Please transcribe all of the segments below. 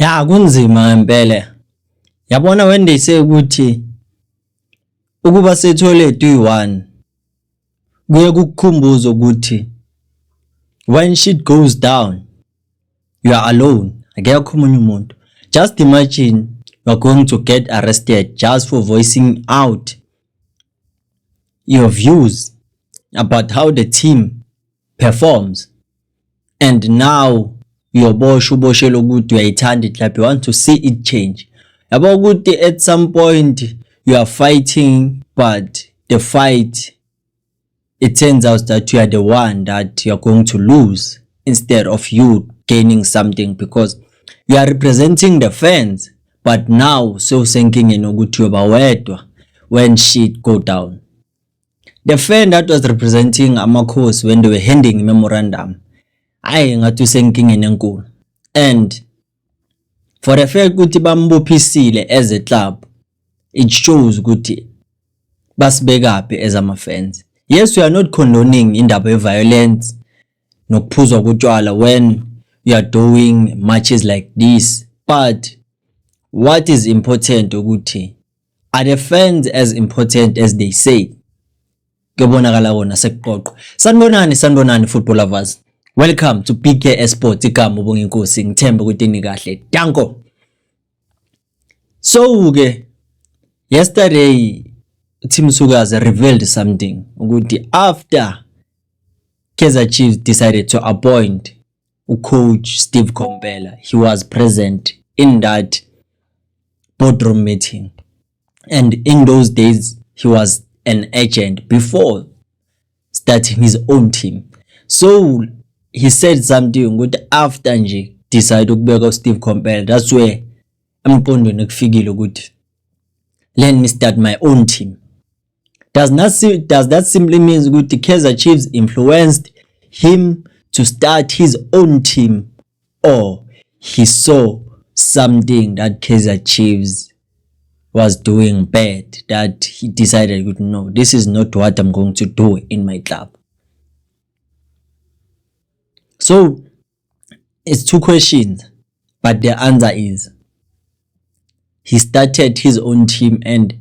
Ya kunzima ngempela. Yabona when they say ukuthi ukuba setholet uyi1 kuye kukukhumbuza ukuthi when shit goes down you are alone. Akekho omunye umuntu. Just imagine you are going to get arrested just for voicing out your views about how the team performs, and now uboshelwe ukuthi uyayithanda club, you want to see it change. Yabo ukuthi at some point you are fighting, but the fight, it turns out that you are the one that you are going to lose instead of you gaining something, because you are representing the fans, but now so senkingeni ukuthi uyoba wedwa when shit go down. The fan that was representing Amakhosi when they were handing memorandum, ayi ngathi usenkingeni enkulu, and for the fact ukuthi bambophisile as a club, it shows ukuthi basibekaphi as ama fans. Yes, we are not condoning indaba ye-violence nokuphuzwa kutshwala when you are doing matches like this, but what is important ukuthi are the fans as important as they say? Kubonakala bona sekuqoqo. Sanibonani football lovers. Welcome to PK Sports. Igama ubonga inkosi, ngithemba ukuthi ni kahle. Danko. So yesterday Team Sugazi revealed something ukuthi after Kaizer Chiefs decided to appoint coach Steve Komphela, he was present in that boardroom meeting, and in those days he was an agent before starting his own team. So he said something ukuthi after nje decide ukubeka Steve Komphela, that's where emqondweni kufikile ukuthi let me start my own team. Does that simply means ukuthi Kaizer Chiefs influenced him to start his own team, or he saw something that Kaizer Chiefs was doing bad that he decided, no, this is not what I'm going to do in my club? So it's two questions, but the answer is he started his own team, and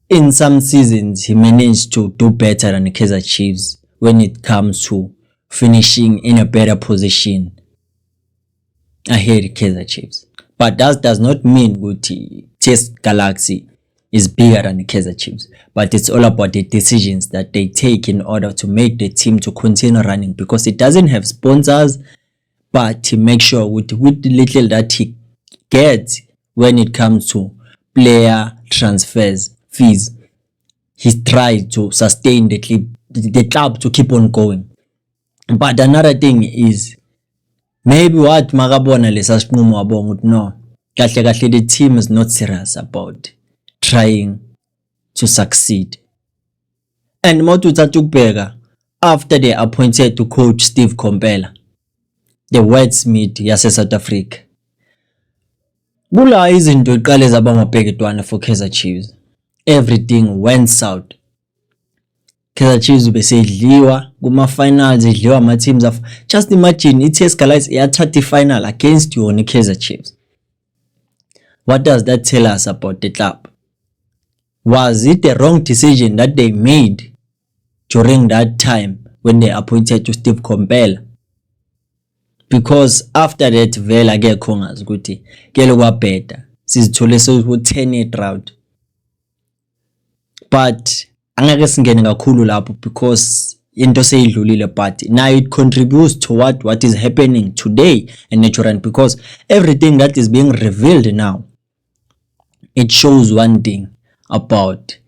in some seasons he managed to do better than Kaizer Chiefs when it comes to finishing in a better position ahead of Kaizer Chiefs. But that does not mean Guti TS Galaxy is bigger than Kaizer Chiefs, but it's all about the decisions that they take in order to make the team to continue running, because it doesn't have sponsors, but to make sure with the little that he gets when it comes to player transfers, fees, he tries to sustain the club to keep on going. But another thing is, maybe what makabona lesa sinqumo wabonga ukuthi no, kahle the team is not serious about trying to succeed. And mawuthatha ukubheka, after they appointed to coach Steve Komphela, the wordsmith yase South Africa, kula izinto iqale zaba mabheketwana for Kaizer Chiefs. Everything went south. Kaizer Chiefs besedliwa kuma finals, idliwa ama teams of, just imagine iTS Galaxy yathatha final against you on Kaizer Chiefs. What does that tell us about the club? Was it the wrong decision that they made during that time when they appointed to Steve Komphela? Because after that vele akekho ngazi ukuthi kele kwabheda sizithole so-10 round, but angeke singene kakhulu lapho because into seyidlulile, but now it contributes to what is happening today in Natural, because everything that is being revealed now, it shows one thing about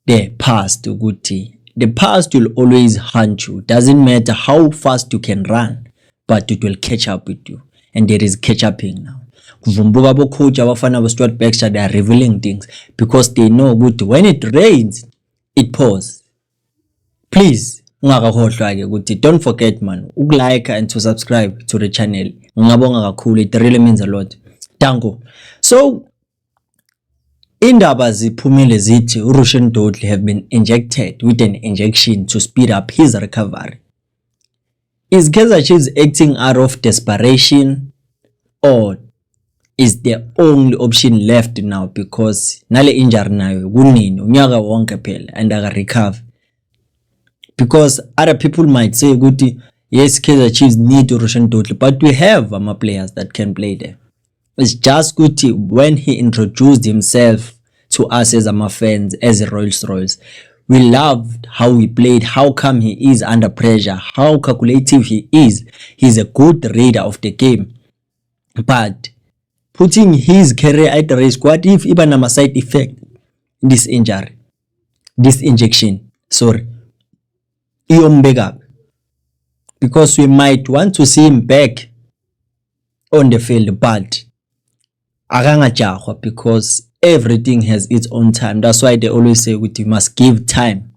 the past. The past will always hunt you. Doesn't matter how fast you can run, but it will catch up with you, and there is catch upping now. Kuvumbuka bo coach abafana bo Stuart Baxter, they are revealing things because they know good when it rains it pours. Please ungakakhohlwa ke ukuthi don't forget man ukulike and to subscribe to the channel. Ngiyabonga kakhulu, it really means a lot. Danko. So indaba ziphumile zithi uRushen Dudley have been injected with an injection to speed up his recovery. Is Kaizer Chiefs acting out of desperation, or is the only option left now, because nale injury nayo kunini unyaka wonke phela and aka recover. Because other people might say ukuthi yes, Kaizer Chiefs need Rushan Dudley, but we have players that can play there. It's just kuti when he introduced himself to us as fans, as Rolls-Royce, we loved how he played, how come he is under pressure, how calculative he is. He's a good reader of the game. But putting his career at risk, what if even a side effect, this injury, this injection, because we might want to see him back on the field, but because everything has its own time. That's why they always say we must give time.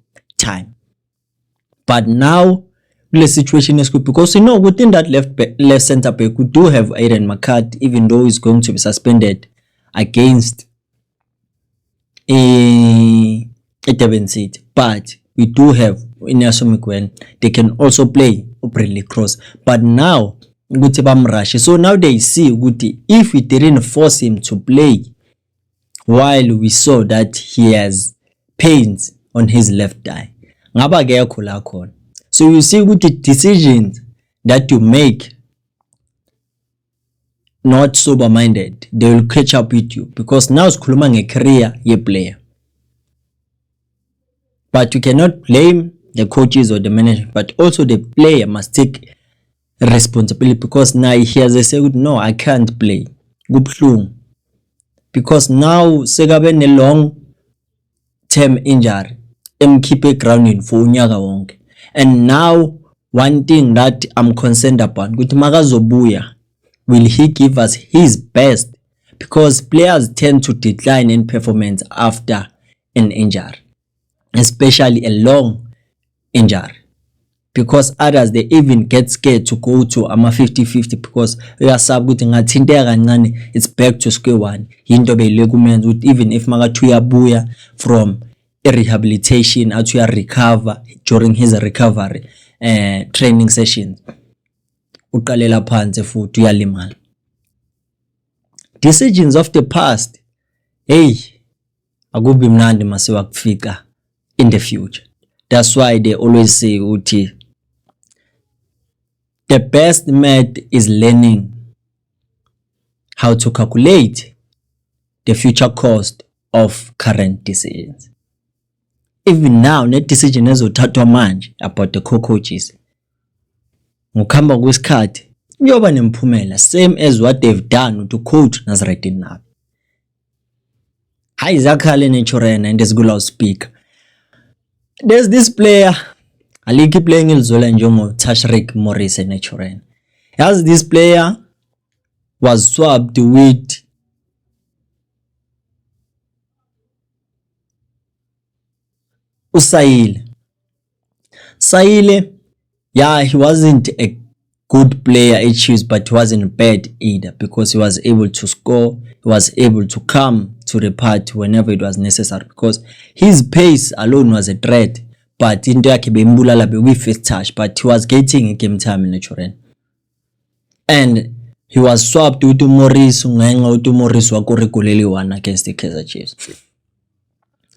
But now the situation is good, because within that left center back we do have Aiden McCart, even though he's going to be suspended against a Devon City. But we do have Inyaso Migwen. They can also play Bradley Cross. But now so now they see if we didn't force him to play while we saw that he has pains on his left eye, so you see the decisions that you make not sober-minded, they will catch up with you, because now it's a career ye player. But you cannot blame the coaches or the management, but also the player must take responsibility, because now he has a say, no, I can't play. Because now sekabe ne long term injury emkhiphe grounding for unyaka wonke. And now one thing that I'm concerned about, ukuthi makazobuya, will he give us his best? Because players tend to decline in performance after an injury, especially a long injury. Because others, they even get scared to go to 50-50, because it's back to square one. Even if Magatuya from a rehabilitation to recover during his recovery training sessions, decisions of the past, akubi mnandi masiwa kufika in the future. That's why they always say uthi the best math is learning how to calculate the future cost of current decisions. Even now, net decision ezothathwa manje about the coaches, ngokuhamba kwesikhathi uyoba nemphumela same as what they've done to coach Nazareth Nabi. Hi Zakhale Nechorena and this good speaker. There's this player aliki playing ilzola njengo Tashreeq Morris Nechorena. As this player was swapped with Usaile. Saile, yeah, he wasn't a good player at Chiefs, but he wasn't bad either, because he was able to score, he was able to come to the party whenever it was necessary, because his pace alone was a threat. But into yakhe bembulala be first touch, but he was getting a game time in Nechorena. And he was swapped with Morris, Morris wakuregulele one against the Kaizer Chiefs.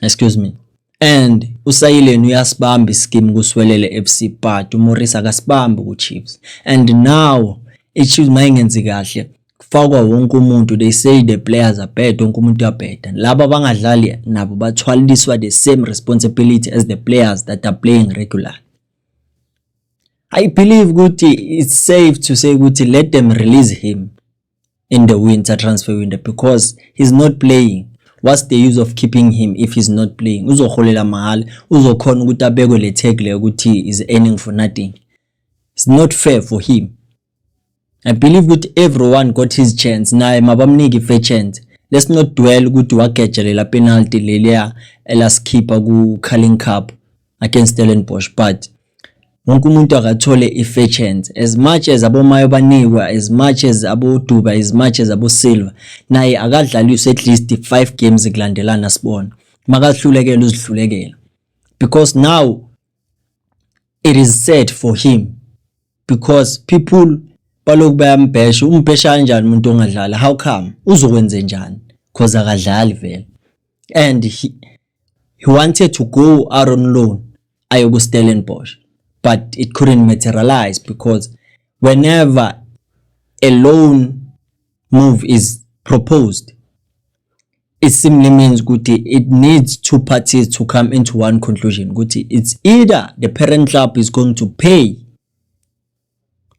Excuse me. And Usaile uyasibamba ischeme kuswelele FC, but Morris akasibamba ku Chiefs. And now iChiefs mayingenzi kahle kufakwa wonke umuntu, they say the players are bad, wonke umuntu uyabheda. Laba abangadlali nabo bathwaliswa the same responsibility as the players that are playing regularly. I believe ukuthi it's safe to say ukuthi let them release him in the winter transfer window, because he's not playing. What's the use of keeping him if he's not playing? Uzoholela mahal, uzokhona ukuthi abekwe le tag ukuthi is earning for nothing. It's not fair for him. I believe that everyone got his chance. Naye mabamniki fair chance. Let's not dwell ukuthi wagejelela penalty leliya elaskipper ku Carling Cup against Stellenbosch, but wonke umuntu akathole i-fair chance. As much as abomayo banikwa, as much as aboduba, as much as abosilver, naye akadlaliswe at least 5 games kulandelana sibona. Makahlulekela uzihlulekela, because now it is set for him, because people baloku bayambhesha. Umbhesha kanjani umuntu ongadlala? How come? Uzokwenze njani? Because akadlali vele. And he wanted to go out on loan ayoku Stellenbosch, but it couldn't materialize because whenever a loan move is proposed, it simply means ukuthi it needs two parties to come into one conclusion. Ukuthi it's either the parent club is going to pay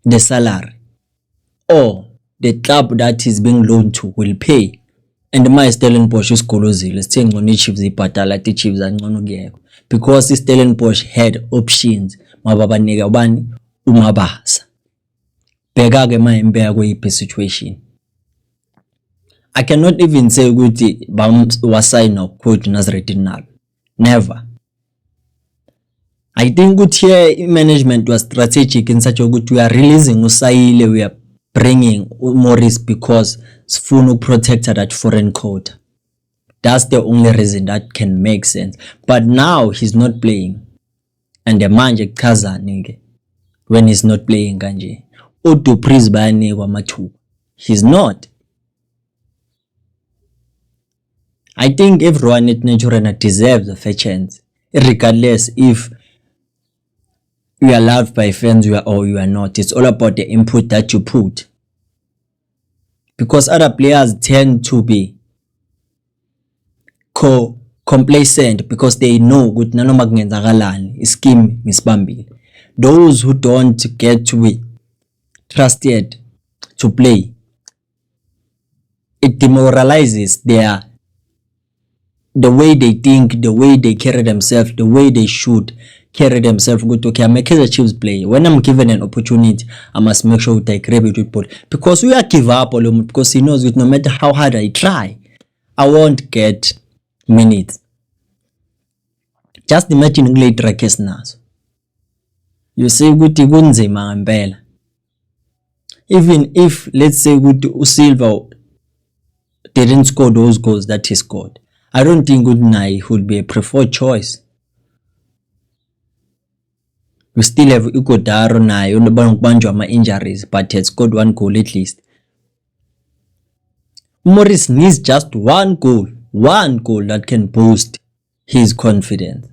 the salary or the club that is being loaned to will pay. And my Stellenbosch isigolozile sithe ngcono iChiefs ibhadala athi iChiefs angcono kuyekho because iStellenbosch had options mababanika ubani uMabasa. Bheka ke manje yako yiphi situation. I cannot even say ukuthi wasign coach Nazareth Nabi. Never. I think ukuthi here management was strategic in such a good we are releasing uSayile, we are bringing Morris because sifuna protect that foreign quota. That's the only reason that can make sense. But now he's not playing. And the manje kuchaza nike when he's not playing kanje. uDupreez bayanikwa amathuba. He's not. I think everyone at Naturena deserves a fair chance, regardless if you are loved by fans or you are not. It's all about the input that you put. Because other players tend to be complacent because they know ukuthi nanoma kungenzakalani ischeme ngisibambile. Those who don't get to be trusted to play, it demoralizes the way they think, the way they carry themselves, the way they should carry themselves. Good, okay, I'm a Kaizer Chiefs player. When I'm given an opportunity, I must make sure that I grab it with ball. Because we are give up all because he knows that no matter how hard I try, I won't get minutes. Just imagine late races nazo. You say ukuthi kunzima ngempela. Even if let's say ukuthi uSilva didn't score those goals that he scored, I don't think Udinai would be a preferred choice. We still have Igodaro naye unobanjwa ama injuries but he had scored one goal at least. Morris needs just one goal that can boost his confidence.